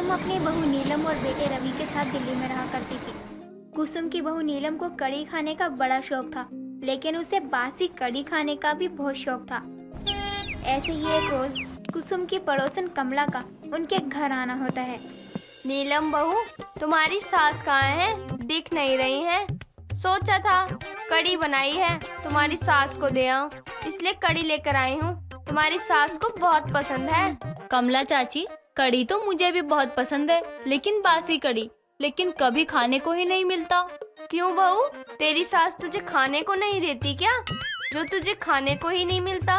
कुसुम अपनी बहू नीलम और बेटे रवि के साथ दिल्ली में रहा करती थी। कुसुम की बहू नीलम को कढ़ी खाने का बड़ा शौक था, लेकिन उसे बासी कढ़ी खाने का भी बहुत शौक था। ऐसे ही एक रोज कुसुम की पड़ोसन कमला का उनके घर आना होता है। नीलम बहू, तुम्हारी सास कहाँ है? दिख नहीं रही है। सोचा था कढ़ी बनाई है, तुम्हारी सास को दे आऊं, इसलिए कढ़ी लेकर आई हूँ। तुम्हारी सास को बहुत पसंद है। कमला चाची, कढ़ी तो मुझे भी बहुत पसंद है, लेकिन बासी कढ़ी, लेकिन कभी खाने को ही नहीं मिलता। क्यों बहू, तेरी सास तुझे खाने को नहीं देती क्या, जो तुझे खाने को ही नहीं मिलता?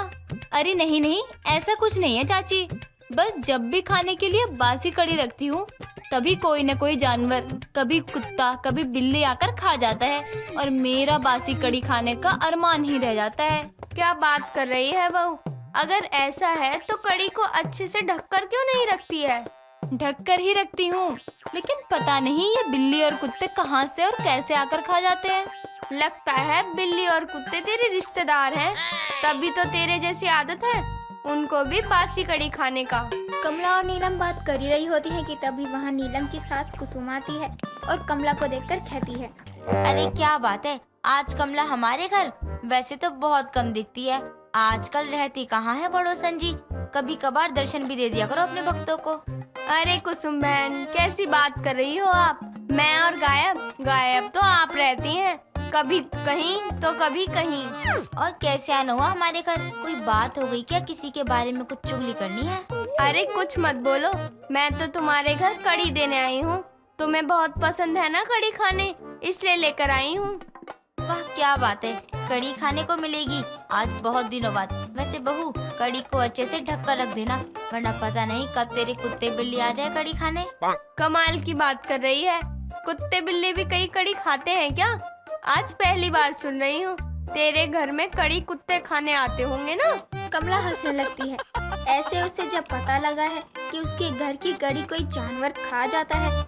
अरे नहीं नहीं, ऐसा कुछ नहीं है चाची। बस जब भी खाने के लिए बासी कढ़ी रखती हूँ, तभी कोई न कोई जानवर, कभी कुत्ता कभी बिल्ली आकर खा जाता है और मेरा बासी कढ़ी खाने का अरमान ही रह जाता है। क्या बात कर रही है बहू? अगर ऐसा है तो कढ़ी को अच्छे से ढककर क्यों नहीं रखती है? ढककर ही रखती हूँ, लेकिन पता नहीं ये बिल्ली और कुत्ते कहाँ से और कैसे आकर खा जाते हैं। लगता है बिल्ली और कुत्ते तेरे रिश्तेदार हैं, तभी तो तेरे जैसी आदत है उनको भी बासी कढ़ी खाने का। कमला और नीलम बात कर ही रही होती है कि तभी वहाँ नीलम की सास कुसुम आती है और कमला को देखकर कहती है, अरे क्या बात है, आज कमला हमारे घर? वैसे तो बहुत कम दिखती है, आजकल रहती कहाँ है पड़ोसन जी? कभी कभार दर्शन भी दे दिया करो अपने भक्तों को। अरे कुसुम बहन, कैसी बात कर रही हो आप? मैं और गायब गायब तो आप रहती हैं, कभी कहीं तो कभी कहीं। और कैसे आना हुआ हमारे घर? कोई बात हो गई क्या? किसी के बारे में कुछ चुगली करनी है? अरे कुछ मत बोलो, मैं तो तुम्हारे घर कढ़ी देने आई हूँ। तुम्हें बहुत पसंद है ना कढ़ी खाने, इसलिए लेकर आई हूँ। वाह क्या बात है, कढ़ी खाने को मिलेगी आज बहुत दिनों बाद। वैसे बहू, कढ़ी को अच्छे से ढक कर रख देना, वरना पता नहीं कब तेरे कुत्ते बिल्ली आ जाए कढ़ी खाने। कमाल की बात कर रही है, कुत्ते बिल्ली भी कहीं कढ़ी खाते हैं क्या? आज पहली बार सुन रही हूँ। तेरे घर में कढ़ी कुत्ते खाने आते होंगे ना? कमला हंसने लगती है। ऐसे उसे जब पता लगा है कि उसके घर की कढ़ी कोई जानवर खा जाता है।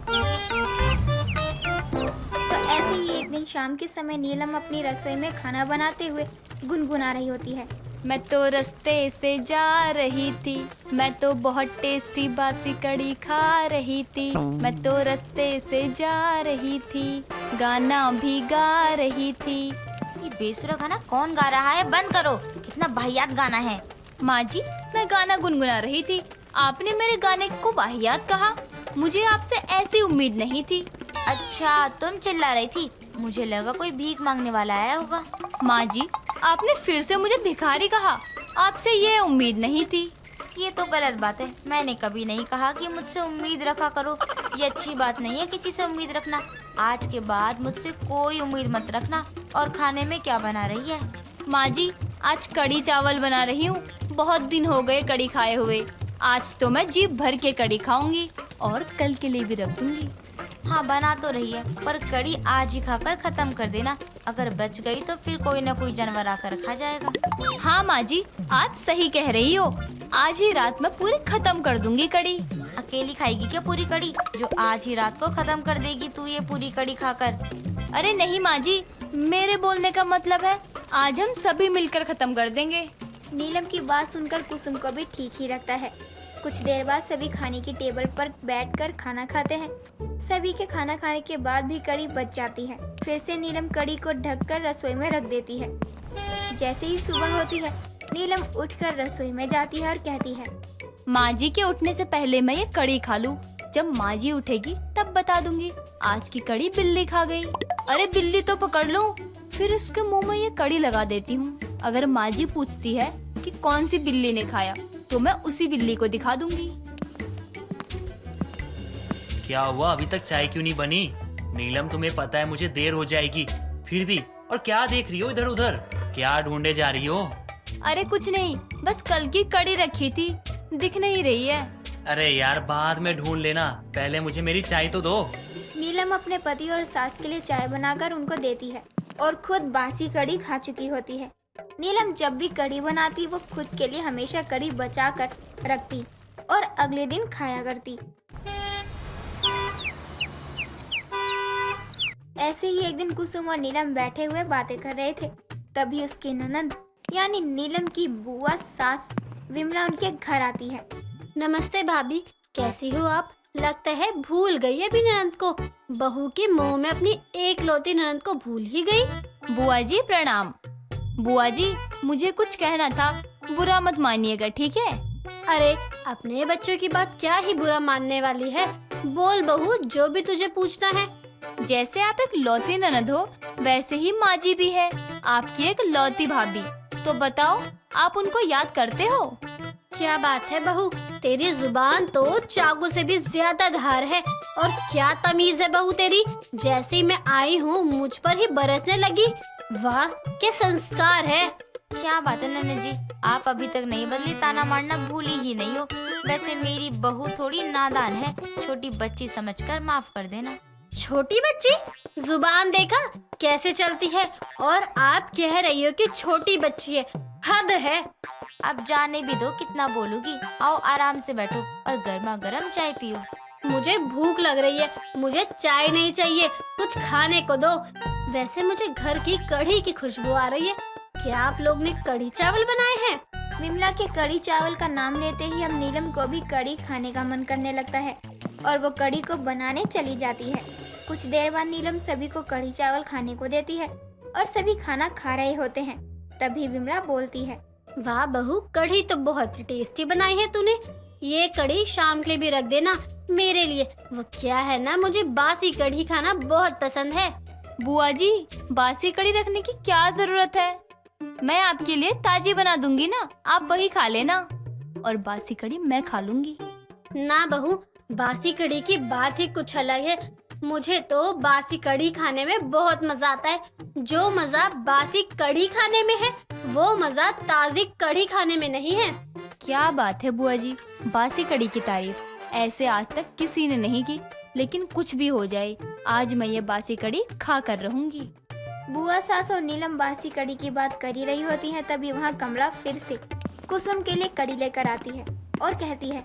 तो ऐसे ही एक दिन शाम के समय नीलम अपनी रसोई में खाना बनाते हुए गुनगुना रही होती है। मैं तो रास्ते से जा रही थी, मैं तो बहुत टेस्टी बासी कढ़ी खा रही थी। मैं तो रास्ते से जा रही थी, गाना भी गा रही थी। ये बेसुरा गाना कौन गा रहा है? बंद करो, कितना वाहियात गाना है। माँ जी, मैं गाना गुनगुना रही थी, आपने मेरे गाने को वाहियात कहा। मुझे आपसे ऐसी उम्मीद नहीं थी। अच्छा, तुम चिल्ला रही थी, मुझे लगा कोई भीख मांगने वाला आया होगा। माँ जी, आपने फिर से मुझे भिखारी कहा, आपसे ये उम्मीद नहीं थी। ये तो गलत बात है, मैंने कभी नहीं कहा कि मुझसे उम्मीद रखा करो। ये अच्छी बात नहीं है किसी से उम्मीद रखना। आज के बाद मुझसे कोई उम्मीद मत रखना। और खाने में क्या बना रही है? माँ जी, आज कढ़ी चावल बना रही हूँ, बहुत दिन हो गए कढ़ी खाए हुए। आज तो मैं जी भर के कढ़ी खाऊंगी और कल के लिए भी रख दूंगी। हाँ बना तो रही है, पर कढ़ी आज ही खाकर खत्म कर देना। अगर बच गई तो फिर कोई ना कोई जानवर आकर खा जाएगा। हाँ माँ जी, आप सही कह रही हो, आज ही रात में पूरी खत्म कर दूंगी कढ़ी। अकेली खाएगी क्या पूरी कढ़ी, जो आज ही रात को खत्म कर देगी तू ये पूरी कढ़ी खाकर? अरे नहीं माँ जी, मेरे बोलने का मतलब है आज हम सभी मिलकर खत्म कर देंगे। नीलम की बात सुनकर कुसुम को भी ठीक ही लगता है। कुछ देर बाद सभी खाने की टेबल पर बैठकर खाना खाते हैं। सभी के खाना खाने के बाद भी कढ़ी बच जाती है। फिर से नीलम कढ़ी को ढककर रसोई में रख देती है। जैसे ही सुबह होती है, नीलम उठकर रसोई में जाती है और कहती है, माँ जी के उठने से पहले मैं ये कढ़ी खा लूं। जब माँ जी उठेगी तब बता दूंगी आज की कढ़ी बिल्ली खा गई। अरे बिल्ली तो पकड़ लूं, फिर उसके मुंह में ये कढ़ी लगा देती हूँ। अगर माँ जी पूछती है कि कौन सी बिल्ली ने खाया, तो मैं उसी बिल्ली को दिखा दूंगी। क्या हुआ, अभी तक चाय क्यों नहीं बनी? नीलम, तुम्हें पता है मुझे देर हो जाएगी, फिर भी। और क्या देख रही हो इधर उधर, क्या ढूंढे जा रही हो? अरे कुछ नहीं, बस कल की कढ़ी रखी थी, दिख नहीं रही है। अरे यार, बाद में ढूंढ लेना, पहले मुझे मेरी चाय तो दो। नीलम अपने पति और सास के लिए चाय बनाकर उनको देती है और खुद बासी कढ़ी खा चुकी होती है। नीलम जब भी कढ़ी बनाती वो खुद के लिए हमेशा कढ़ी बचा कर रखती और अगले दिन खाया करती। ऐसे ही एक दिन कुसुम और नीलम बैठे हुए बातें कर रहे थे। तभी उसकी ननद यानी नीलम की बुआ सास विमला उनके घर आती है। नमस्ते भाभी, कैसी हो आप? लगता है भूल गई अपनी ननद को। बहू के मुंह में अपनी एकलौती ननद को भूल ही गई। बुआ जी प्रणाम। बुआ जी मुझे कुछ कहना था, बुरा मत मानिएगा, ठीक है? अरे अपने बच्चों की बात क्या ही बुरा मानने वाली है। बोल बहू, जो भी तुझे पूछना है। जैसे आप एक लौती ननद हो, वैसे ही माँ जी भी है आपकी एक लौती भाभी। तो बताओ, आप उनको याद करते हो? क्या बात है बहू, तेरी जुबान तो चाकू से भी ज्यादा धार है। और क्या तमीज है बहू तेरी, जैसे ही मैं आई हूँ मुझ पर ही बरसने लगी। वाह क्या संस्कार है। क्या बात है नन्हे जी, आप अभी तक नहीं बदली, ताना मारना भूली ही नहीं हो। वैसे मेरी बहू थोड़ी नादान है, छोटी बच्ची समझकर माफ कर देना। छोटी बच्ची, जुबान देखा कैसे चलती है, और आप कह रही हो कि छोटी बच्ची है। हद है। अब जाने भी दो कितना बोलूगी। आओ आराम से बैठो और गर्मा गर्म चाय पियो। मुझे भूख लग रही है, मुझे चाय नहीं चाहिए, कुछ खाने को दो। वैसे मुझे घर की कढ़ी की खुशबू आ रही है। क्या आप लोग ने कढ़ी चावल बनाए हैं? विमला के कड़ी चावल का नाम लेते ही अब नीलम को भी कड़ी खाने का मन करने लगता है और वो कड़ी को बनाने चली जाती है। कुछ देर बाद नीलम सभी को कड़ी चावल खाने को देती है और सभी खाना खा रहे होते हैं। तभी विमला बोलती है, वाह बहू, कढ़ी तो बहुत ही टेस्टी बनाई है तूने। ये कढ़ी शाम के लिए भी रख देना मेरे लिए। वो क्या है ना, मुझे बासी कढ़ी खाना बहुत पसंद है। बुआ जी, बासी कड़ी रखने की क्या जरूरत है? मैं आपके लिए ताजी बना दूंगी ना, आप वही खा लेना और बासी कड़ी मैं खा लूंगी। ना बहू, बासी कढ़ी की बात ही कुछ अलग है। मुझे तो बासी कढ़ी खाने में बहुत मजा आता है। जो मजा बासी कढ़ी खाने में है, वो मजा ताजी कढ़ी खाने में नहीं है। क्या बात है बुआ जी, बासी कड़ी की तारीफ ऐसे आज तक किसी ने नहीं की। लेकिन कुछ भी हो जाए, आज मैं ये बासी कड़ी खा कर रहूंगी। बुआ सास और नीलम बासी कड़ी की बात कर ही रही होती है। तभी वहाँ कमला फिर से कुसुम के लिए कड़ी लेकर आती है और कहती है,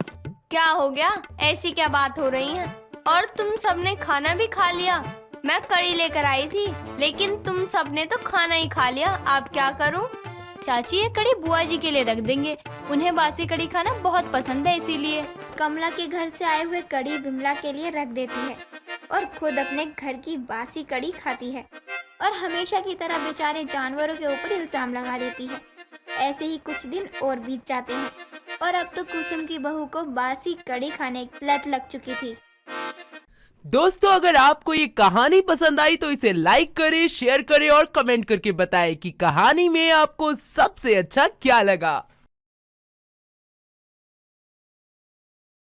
क्या हो गया, ऐसी क्या बात हो रही है? और तुम सबने खाना भी खा लिया? मैं कड़ी लेकर आई थी, लेकिन तुम सबने तो खाना ही खा लिया। अब क्या करूं? चाची ये कड़ी बुआ जी के लिए रख देंगे, उन्हें बासी कड़ी खाना बहुत पसंद है इसीलिए। कमला के घर से आए हुए कड़ी विमला के लिए रख देती है और खुद अपने घर की बासी कड़ी खाती है और हमेशा की तरह बेचारे जानवरों के ऊपर इल्जाम लगा देती है। ऐसे ही कुछ दिन और बीत जाते हैं और अब तो कुसुम की बहू को बासी कड़ी खाने की लत लग चुकी थी। दोस्तों, अगर आपको ये कहानी पसंद आई तो इसे लाइक करें, शेयर करें और कमेंट करके बताएं कि कहानी में आपको सबसे अच्छा क्या लगा।